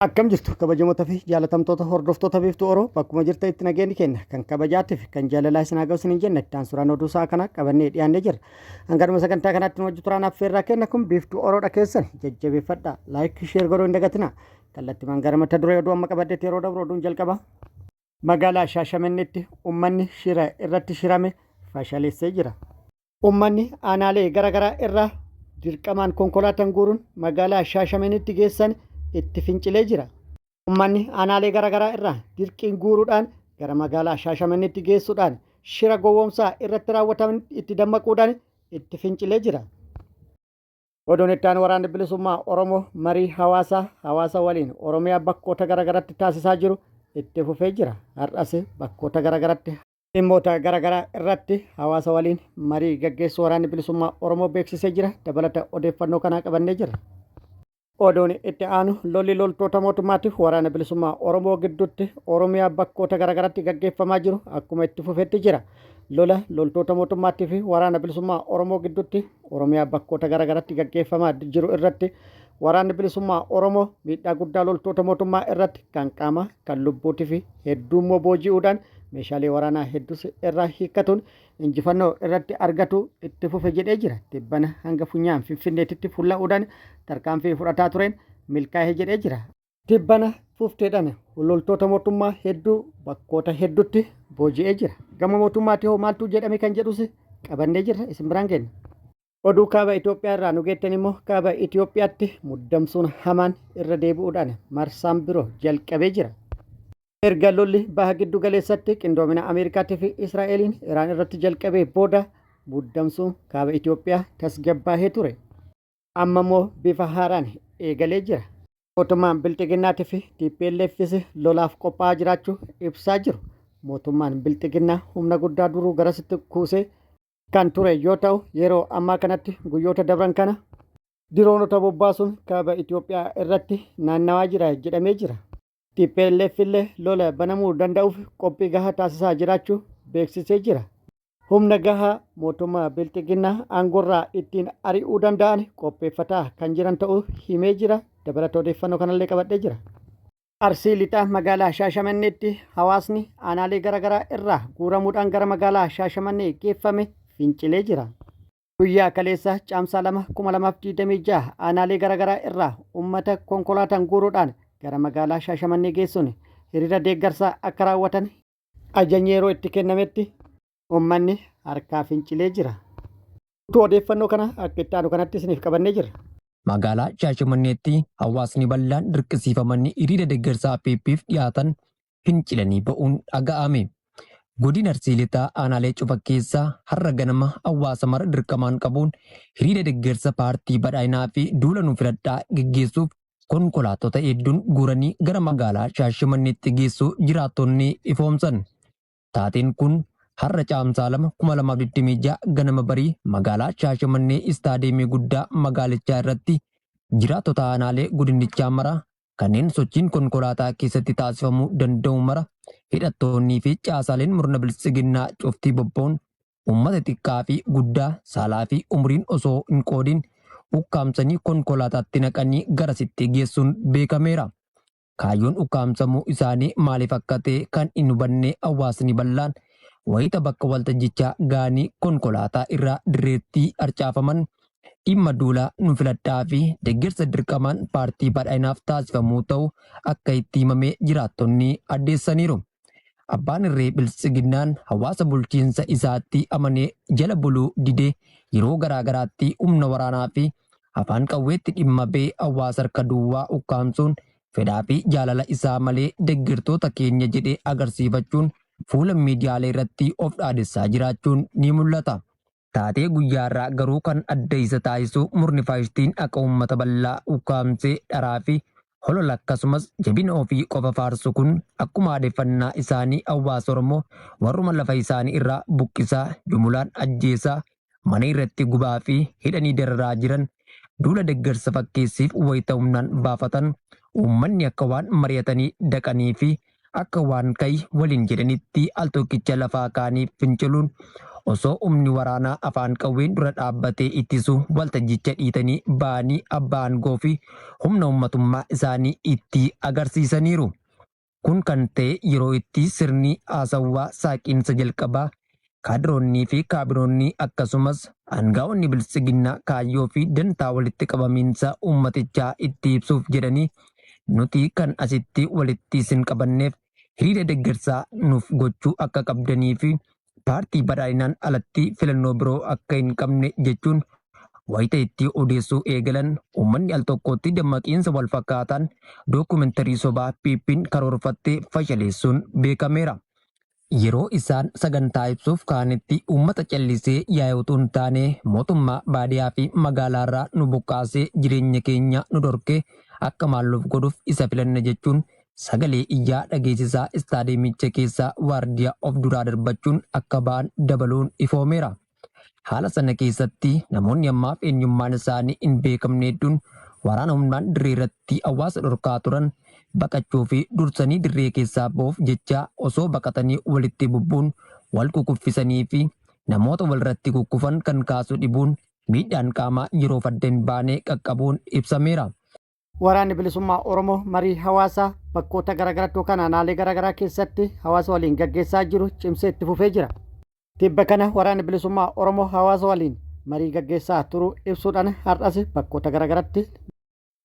Akkam jirtu kabajamoota fi jaalatamtoota hordoftoota biiftuu Oroo bakkuma jirtanitti nageenyi kenna kan kabajaatiif kan jaalalaa isin haa ga'u isin hin jenne ittaan suuraan oduu isaa kana qabannee dhiyaannee jirra. Hangaruma sagantaa kanaatti hojii turaan affeerraa kenna kun biiftuu Oroodha keessan jajjabeeffadhaa laayik sheer godhuu hin dagatina. Kallattiin gara mata duree oduu amma qabaddeetti yeroo dabru oduun jalqaba. Magaalaa Shaashamanneetti uummanni shira irratti shirame fashaleessee jira. Uummanni aanaalee garaagaraa irraa dirqamaan konkolaataan guuruun magaalaa Shaashamanneetti geessan itti fincilee jira. Uummanni aanaalee garaagaraa irraa dirqiin guuruudhaan gara magaalaa Shaashamanneetti geessuudhaan shira gowwoomsaa irratti raawwataman itti dammaquudhaan itti fincilee jira. Oduun itti aanu waraanni bilisummaa Oromoo marii hawaasa waliin Oromiyaa bakkoota garaagaraatti taasisaa jiru itti fufee jira. Har'as bakkoota garaagaraatti dhimmoota garaagaraa irratti hawaasa waliin marii gaggeessuu waraanni bilisummaa Oromoo beeksisee jira. Dabalata odeeffannoo kanaa qabannee jira. Oduun itti aanu lolli loltoota mootummaatiif waraana bilisummaa Oromoo gidduutti Oromiyaa bakkoota garaagaraatti gaggeeffamaa jiru akkuma itti fufeetti jira. Lola loltoota mootummaatii fi waraana bilisummaa Oromoo gidduutti Oromiyaa bakkoota garaagaraatti gaggeeffamaa jiru irratti waraanni bilisummaa Oromoo miidhaa guddaa loltoota mootummaa irratti kan qaama kan lubbuutii fi hedduu immoo booji'uudhaan meeshaalee waraanaa hedduus irraa hiikkatuun injifannoo irratti argatu itti fufe jedhee jira. Tibbana hanga funyaan Finfinneetitti fulla'uudhaan tarkaanfii fudhataa tureen milkaa'ee jedhee jira. Tibbana fufteedhaan loltoota mootummaa hedduu bakkoota hedduutti booji'ee jira. Gama mootummaatti hoo maaltu jedhame kan jedhus qabannee jirra isin biraan kenna. Oduu kaaba Itoophiyaa irraa nu geettan immoo kaaba Itoophiyaatti muddamsuun hamaan irra deebi'uudhaan marsaan biroo jalqabee jira. Erga lolli baha giddu galeessatti qindoomina Ameerikaatii fi Israa'eliin Iraan irratti jalqabee booda muddamsuun kaaba Itoophiyaa tasgabbaahee ture. Amma immoo bifa haaraan eegalee jira. Mootummaan Bilxiginnaatii fi TPLFs lolaaf qophaa'aa jiraachuu ibsaa jiru. Mootummaan Bilxiginnaa humna guddaa duruu garasitti kuusee kan ture yoo ta'u yeroo ammaa kanatti guyyoota dabran kana diroonota bobbaasuun kaaba Itoophiyaa irratti naannawaa jira jedhamee jira. TPLF illee lola banamuu danda'uuf qophii gahaa taasisaa jiraachuu beeksisee jira. Humna gahaa mootummaa Bilxiginnaa aangorraa ittiin ari'uu danda'an qopheeffataa kan jiran ta'uu himee jira. Dabalata odeeffannoo kanallee qabadhee jira. Arsii lixaa magaalaa Shaashamanneetti hawaasni aanaalee garaagaraa irraa guuramuudhaan gara magaalaa Shaashamannee geeffame fincilee jira. Guyyaa kaleessa caamsaa 2026 aanaalee garaagaraa irraa uummata konkolaataan guuruudhaan gara magaalaa Shaashamannee geessuun hiriira deeggarsaa akka raawwatan ajajni yeroo itti kennametti uummanni harkaa fincilee jira. Odeeffannoo kana akka itti aanu kanatti isiniif qabannee jira. Magaalaa Shaashamanneetti hawaasni bal'aan dirqisiifamanii hiriira deeggarsaa PPF dhiyaatan fincilanii ba'uun dhaga'ame. Godina Arsii lixaa aanaalee cufa keessaa har'a ganama hawaasa mara dirqamaan qabuun hiriira deeggarsa paartii badhaadhinaa fi duula nu filadhaa gaggeessuuf konkolaattota hedduun guuranii gara magaalaa Shaashamanneetti geessuu jiraattonni ifoomsan. Taateen kun har'a caamsaa 2026 ganama barii magaalaa Shaashamannee istaadiyeemii guddaa magaalichaa irratti jiraattota aanaalee godinichaa mara kanneen sochiin konkolaataa keessatti taasifamuu danda'u mara hidhattoonnii fi caasaaleen murna biltsiginnaa cuftii bobba'uun uummata xiqqaa fi guddaa saalaa fi umriin osoo hin qoodin ukkaamsanii konkolaataatti naqanii garasitti geessuun beekameera. Kaayyoon ukkaamsamuu isaanii maaliif akka ta'e kan hin hubanne hawaasni bal'aan wayita bakka waltajjichaa ga'anii konkolaataa irraa dirreetti harcaafaman dhimma duulaa nu filadhaa fi deeggarsa dirqamaan paartii badhaadhinaaf taasifamuu ta'u akka itti himamee jiraattonni addeessaniiru. Abbaan irree biltsiginnaan hawaasa bulchiinsa isaatti amanee jala buluu didee yeroo garaagaraatti humna waraanaa fi afaan qawweetti dhimma ba'ee hawaasa harka duwwaa ukkaamsuun fedhaa fi jaalala isaa malee deeggartoota keenya jedhee agarsiifachuun fuula miidiyaalee irratti of dhaadessaa jiraachuun ni mul'ata. Taatee guyyaarraa garuu kan adda isa taasisu murni faashistiin akka uummata bal'aa ukkaamsee dharaa fi holola akkasumas jabina ofii qofa faarsu kun akkuma aadeffannaa isaanii hawaasa Oromoo warruma lafa isaanii irraa buqqisaa jumulaan ajjeesaa mana irratti gubaa fi hidhanii dararaa jiran duula deeggarsa fakkeessiif wayita humnaan baafatan uummanni akka waan mari'atanii dhaqanii fi akka waan ka'ii waliin jedhanitti al tokkicha lafaa kaanii finciluun osoo humni waraanaa afaan qawween dura dhaabbatee ittisu waltajjicha dhiitanii ba'anii abbaa aangoo fi humna uummatummaa isaanii itti agarsiisaniiru. Kun kan ta'e yeroo itti sirni haasawaa saaqiinsa jalqabaa kaadiroonnii fi kaabinoonni akkasumas aangaa'onni bilisiginnaa kaayyoo fi dantaa walitti qabamiinsa uummatichaa itti ibsuuf jedhanii nuti kan asitti walitti isin qabanneef hiriira deeggarsaa nuuf gochuu akka qabdanii fi paartii badhaadhinaan alatti filannoo biroo akka hin qabne jechuun wayita itti odeessuu eegalan uummanni al tokkotti dammaqiinsa wal fakkaataan dookumentarii sobaa PP'n karoorfattee fashaleessuun beekameera. Yeroo isaan sagantaa ibsuuf ka'anitti uummata callisee yaa'ee utuu hin taane mootummaa baadiyyaa fi magaalaarraa nu buqqaasee jireenya keenya nu dhorkee akka maalluuf godhuuf isa filanna jechuun sagalee iyyaa dhageessisaa istaadiyeemicha keessaa waardiyaa of duraa darbachuun akka ba'an dabaluun ifoomeera. Haala sana keessatti namoonni ammaaf eenyummaan isaanii hin beekamne hedduun waraana humnaan dirree irratti hawaasa dhorkaa turan baqachuu fi dursanii dirree keessaa ba'uuf jecha osoo baqatanii walitti bubbuun wal kukuffisanii fi namoota walirratti kukkufan kan kaasu dhibuun miidhaan qaamaa yeroo fardeen baanee qaqqabuun ibsameera. Waraanni bilisummaa Oromoo marii hawaasaa bakkoota garaagaraa yookaan aanaalee garaagaraa keessatti hawaasa waliin gaggeessaa jiru cimsee itti fufee jira. Tibba kana waraanni bilisummaa Oromoo hawaasa waliin marii gaggeessaa turuu ibsuudhaan har'as bakkoota garaagaraatti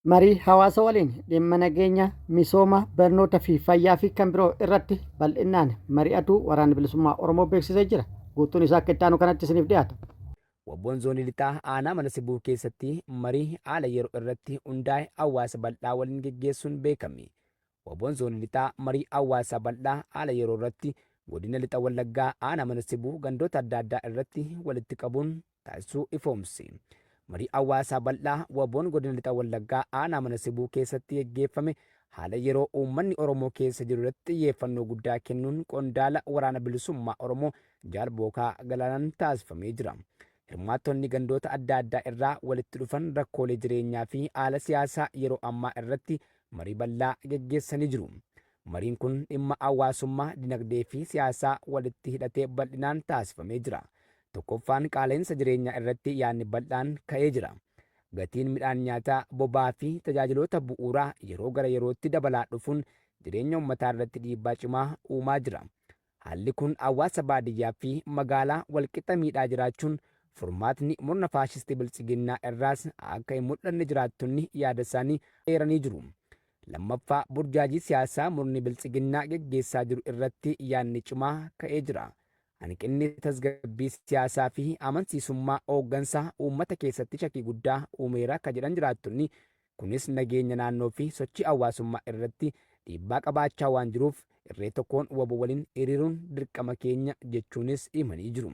marii hawaasa waliin dhimma nageenya, misooma, barnoota fi fayyaa fi kan biroo irratti bal'inaan mari'atu waraanni bilisummaa Oromoo beeksisee jira. Guutuun isaa akka itti aanu kanatti isiniif dhiyaata. Wabboon zoonii lixaa aanaa mana sibuu keessatti marii haala yeroo irratti hundaa'e hawaasa bal'aa waliin geggeessuun beekame. Wabboon zoonii lixaa marii hawaasa bal'aa haala yeroo irratti godina lixa wallaggaa aanaa mana sibuu gandoota adda addaa irratti walitti qabuun taasisuu ifoomse. Marii hawaasaa bal'aa wabboon godina lixa wallaggaa aanaa mana sibuu keessatti geggeeffame haala yeroo uummanni Oromoo keessa jiru irratti xiyyeeffannoo guddaa kennuun qondaala waraana bilisummaa Oromoo Jaal Bookaa Galaanaan taasifamee jira. Hirmaattonni gandoota adda addaa irraa walitti dhufan rakkoolee jireenyaa fi haala siyaasaa yeroo ammaa irratti marii bal'aa geggeessanii jiru. Mariin kun dhimma hawaasummaa, dinagdee fi siyaasaa walitti hidhatee bal'inaan taasifamee jira. Tokkoffaan qaala'insa jireenyaa irratti yaadni bal'aan ka'ee jira. Gatiin midhaan nyaataa, boba'aa fi tajaajiloota bu'uuraa yeroo gara yerootti dabalaa dhufuun jireenya uummataa irratti dhiibbaa cimaa uumaa jira. Haalli kun hawaasa baadiyyaa fi magaalaa walqixa miidhaa jiraachuun furmaatni murna faashistii bilisiginnaa irraas akka hin mul'anne jiraattonni yaada isaanii eeranii jiru. Lammaffaa burjaajii siyaasaa murni bilisiginnaa geggeessaa jiru irratti yaadni cimaa ka'ee jira. Hanqinni tasgabbii siyaasaa fi amansiisummaa hooggansaa uummata keessatti shakkii guddaa uumeera akka jedhan jiraattonni kunis nageenya naannoo fi sochii hawaasummaa irratti dhiibbaa qabaachaa waan jiruuf irree tokkoon waboo waliin hiriiruun dirqama keenya jechuunis himanii jiru.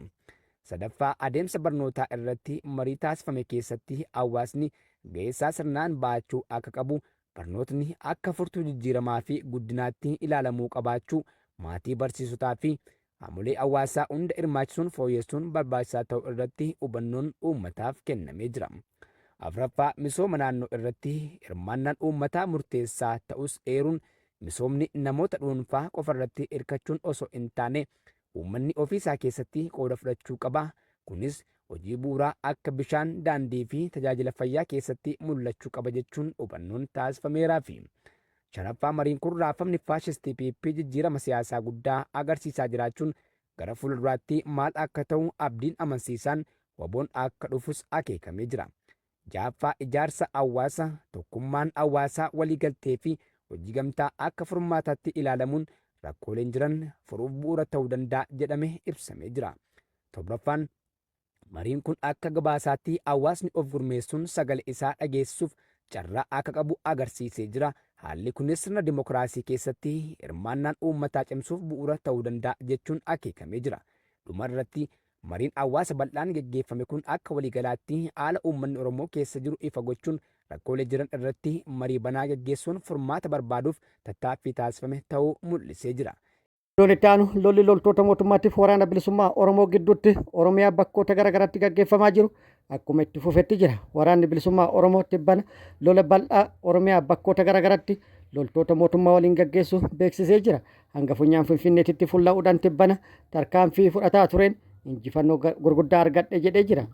Sadaffaa adeemsa barnootaa irratti marii taasifame keessatti hawaasni ga'eessaa sirnaan ba'achuu akka qabu, barnootni akka furtuu jijjiiramaa fi guddinaatti ilaalamuu qabaachuu, maatii barsiisotaa fi haamolee hawaasaa hunda hirmaachisuun fooyyessuun barbaachisaa ta'uu irratti hubannoon uummataaf kennamee jira. Afuraffaa misooma naannoo irratti hirmaannaan uummataa murteessaa ta'us eeruun misoomni namoota dhuunfaa qofa irratti hirkachuun osoo hin taane uummanni ofiisaa keessatti qooda fudhachuu qaba. Kunis hojii bu'uuraa akka bishaan, daandii fi tajaajila fayyaa keessatti mul'achuu qaba jechuun hubannoon taasifameeraa fi shanaffaa mariin kun raafamni faashistii PP jijjiirama siyaasaa guddaa agarsiisaa jiraachuun gara fuulduraatti maal akka ta'u abdiin amansiisaan waboon akka dhufus akeekamee jira. Jaaffaa ijaarsa hawaasaa, tokkummaan hawaasaa waliigaltee fi hojii gamtaa akka furmaataatti ilaalamuun rakkooleen jiran furuuf bu'uura ta'uu danda'a jedhame ibsamee jira. Torbaffaan mariin kun akka gabaasaatti hawaasni of gurmeessuun sagalee isaa dhageessisuuf carraa akka qabu agarsiisee jira. Haalli kunis sirna dimokiraasii keessatti hirmaannaan uummataa cimsuuf bu'uura ta'uu danda'a jechuun akeekamee jira. Dhuma irratti mariin hawaasa bal'aan geggeeffame kun akka waliigalaatti haala uummanni Oromoo keessa jiru ifa gochuun rakkoolee jiran irratti marii banaa geggeessuun furmaata barbaaduuf tattaaffii taasifame ta'uu mul'isee jira. Lolli loltoota mootummaatiif waraana bilisummaa Oromoo gidduutti Oromiyaa bakkoota garaagaraatti gaggeeffamaa jiru akkuma itti fufetti jira. Waraanni bilisummaa Oromoo tibbana lola bal'aa Oromiyaa bakkoota garaagaraatti loltoota mootummaa waliin gaggeessu beeksisee jira. Hanga funyaan Finfinneetitti fuulla'uudhaan tibbana tarkaanfii fudhataa tureen injifannoo gurguddaa argadhe jedhee jira.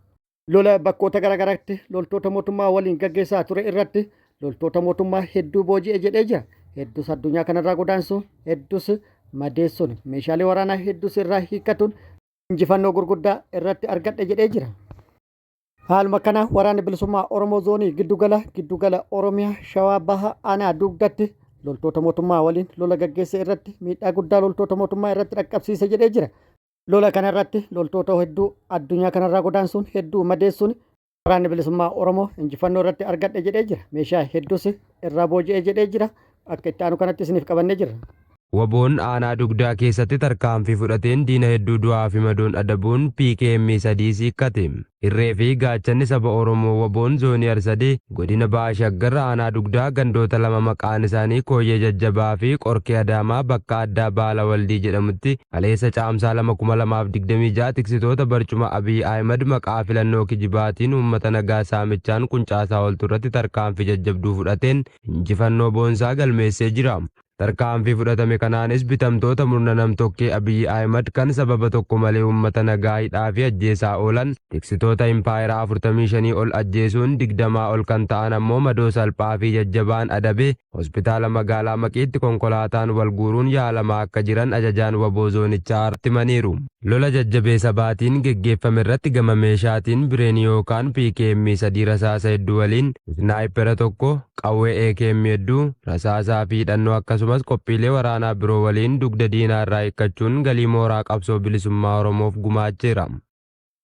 Lola bakkoota garaagaraatti loltoota mootummaa waliin gaggeessaa ture irratti loltoota mootummaa hedduu booji'e jedhee jira. Hedduus addunyaa kanarraa godaansuun hedduus madeessuun meeshaalee waraanaa hedduus irraa hiikkatuun injifannoo gurguddaa irratti argadhe jedhee jira. Haaluma kana waraanni bilisummaa Oromoo zoonii giddugala Oromiyaa Shawaa Bahaa Aanaa Dugdatti loltoota mootummaa waliin lola gaggeesse irratti miidhaa guddaa loltoota mootummaa irratti dhaqqabsiise jedhee jira. Lola kana irratti loltoota hedduu addunyaa kanarraa godaansuun hedduu madeessuun waraanni bilisummaa Oromoo injifannoo irratti argadhe jedhee jira. Meeshaa hedduus irraa booji'e jedhee jira. Akka itti aanu kanatti isiniif qabannee jirra. Waboon aanaa dugdaa keessatti tarkaanfii fudhateen diina hedduu du'aa fi madoon adabuun PKM 3 hiikkate. Irree fi gaachanni saba Oromoo waboon zoonii Arsadee godina Bahaa Shaggar aanaa dugdaa gandoota lama maqaan isaanii Kooyyee Jajjabaa fi Qorkee Adaamaa bakka addaa Baala Waldii jedhamutti kaleessa caamsaa 2026 tiksitoota barcuma Abiy Ahmed maqaa filannoo kijibaatiin uummata nagaa saamichaan quncaasaa ooltu irratti tarkaanfii jajjabduu fudhateen injifannoo boonsaa galmeessee jira. Tarkaanfii fudhatame kanaanis bitamtoota murna namtokkee Abiy Ahmed kan sababa tokko malee uummata nagaa hidhaa fi ajjeesaa oolan tiksitoota impaayeraa 45 ol ajjeesuun 20 ol kan ta'an ammoo madoo salphaa fi jajjabaan adabee hospitaala magaalaa Maqiitti konkolaataan wal guuruun yaalamaa akka jiran ajajaan waboo zoonichaa himaniiru. Lola jajjabeessa baatiin geggeeffame irratti gama meeshaatiin bireen yookaan PKM 3 rasaasa hedduu waliin snaayipera tokko qawwee AKM hedduu rasaasaa fi hidhannoo akkasumas qophiilee waraanaa biroo waliin dugda diinaa irraa hiikkachuun galii mooraa qabsoo bilisummaa Oromoof gumaacheera.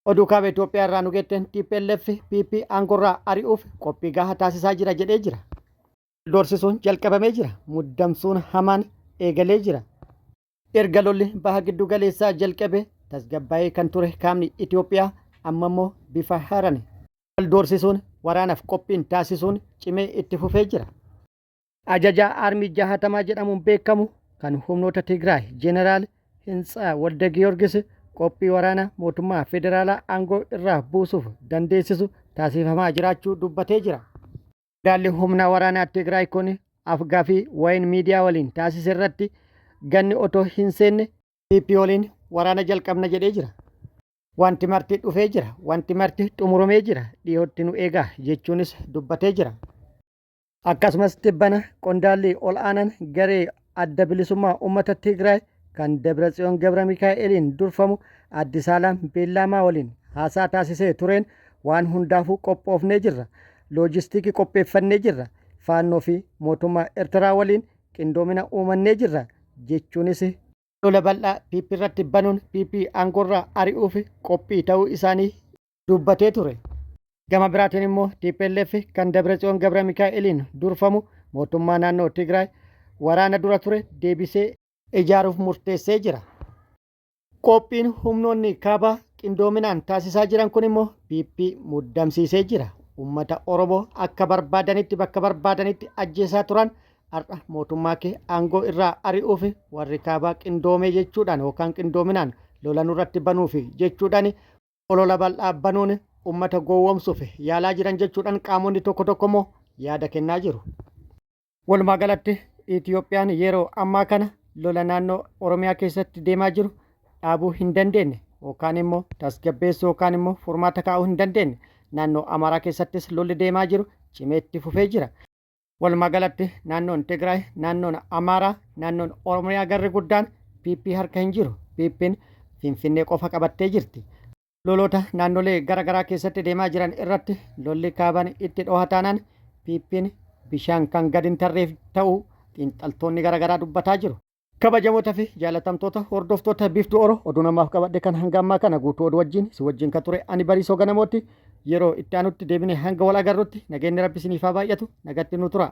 Oduu kaaba Itoophiyaa irraa nu geetten TPLF PP aangorraa ari'uuf qophii gahaa taasisaa jira jedhee jira. Doorsisuun jalqabamee jira. Muddamsuun hamaan eegalee jira. Erga lolli baha giddu galeessaa jalqabe tasgabbaa'ee kan ture kaabni Itoophiyaa amma immoo bifa haaraan wal doorsisuun waraanaaf qophiin taasisuun cimee itti fufee jira. Ajajaa Aarmii 60 jedhamuun beekamu kan humnoota Tigraay Jeneraal Hintsaa Walda Giyoorgis qophii waraana mootummaa federaalaa aangoo irraa buusuuf dandeessisu taasifamaa jiraachuu dubbatee jira. Qondaalli humna waraanaa Tigraay kun afgaa fi wayin miidiyaa waliin taasise irratti ganni otoo hin seenne PP waliin waraana jalqabna jedhee jira. Wanti marti dhufee jira. Wanti marti xumuramee jira. Dhiyootti nu eegaa jechuunis dubbatee jira. Akkasumas tibbana qondaalli ol aanaan garee adda bilisummaa uummata Tigraay kan Dabratsiyoon Gabra Mikaa'eliin durfamu Addisaalam Beellaamaa waliin haasaa taasisee tureen waan hundaafuu qophoofnee jirra. Loojistiikii qopheeffannee jirra. Faannoo fi mootummaa Eertiraa waliin qindoomina uumannee jirra jechuunis lola bal'aa PP irratti banuun PP aangorraa ari'uuf qophii ta'uu isaanii dubbatee ture. Gama biraatiin immoo TPLF kan Dabratsiyoon Gabra Mikaa'eliin durfamu mootummaa naannoo Tigraay waraana dura ture deebisee ijaaruuf murteessee jira. Qophiin humnoonni kaabaa qindoominaan taasisaa jiran kun immoo PP muddamsiisee jira. Uummata Oromoo akka barbaadanitti bakka barbaadanitti ajjeesaa turan har'a mootummaa kee aangoo irraa ari'uuf warri kaabaa qindoomee jechuudhaan yookaan qindoominaan lola nurratti banuuf jechuudhaan olola bal'aa banuun uummata gowwoomsuuf yaalaa jiran jechuudhaan qaamonni tokko tokko immoo yaada kennaa jiru. Walumaa galatti Itoophiyaan yeroo ammaa kana lola naannoo Oromiyaa keessatti deemaa jiru dhaabuu hin dandeenye yookaan immoo tasgabbeessuu yookaan immoo furmaata kaa'uu hin dandeenye. Naannoo Amaaraa keessattis lolli deemaa jiru cimeetti fufee jira. Walumaa galatti naannoon Tigraay, naannoon Amaaraa, naannoon Oromiyaa garri guddaan PP harka hin jiru. PP'n Finfinnee qofa qabattee jirti. Loloota naannolee garaagaraa keessatti deemaa jiran irratti lolli kaabaan itti dhohataanaan PP'n bishaan kan gadi hin tarreef ta'uu xiinxaltoonni garaagaraa dubbataa jiru. Kabajamootaa fi jaalatamtoota hordoftoota Biiftuu Oromoo oduu namaaf qabadhe kan hanga ammaa kana guutuu oduu wajjin si wajjin kan ture ani Bariisoo Ganamooti. Yeroo itti aanutti deebinee hanga wal agarrutti nageenyi Rabbi isiniif haa baay'atu nagatti nu tura.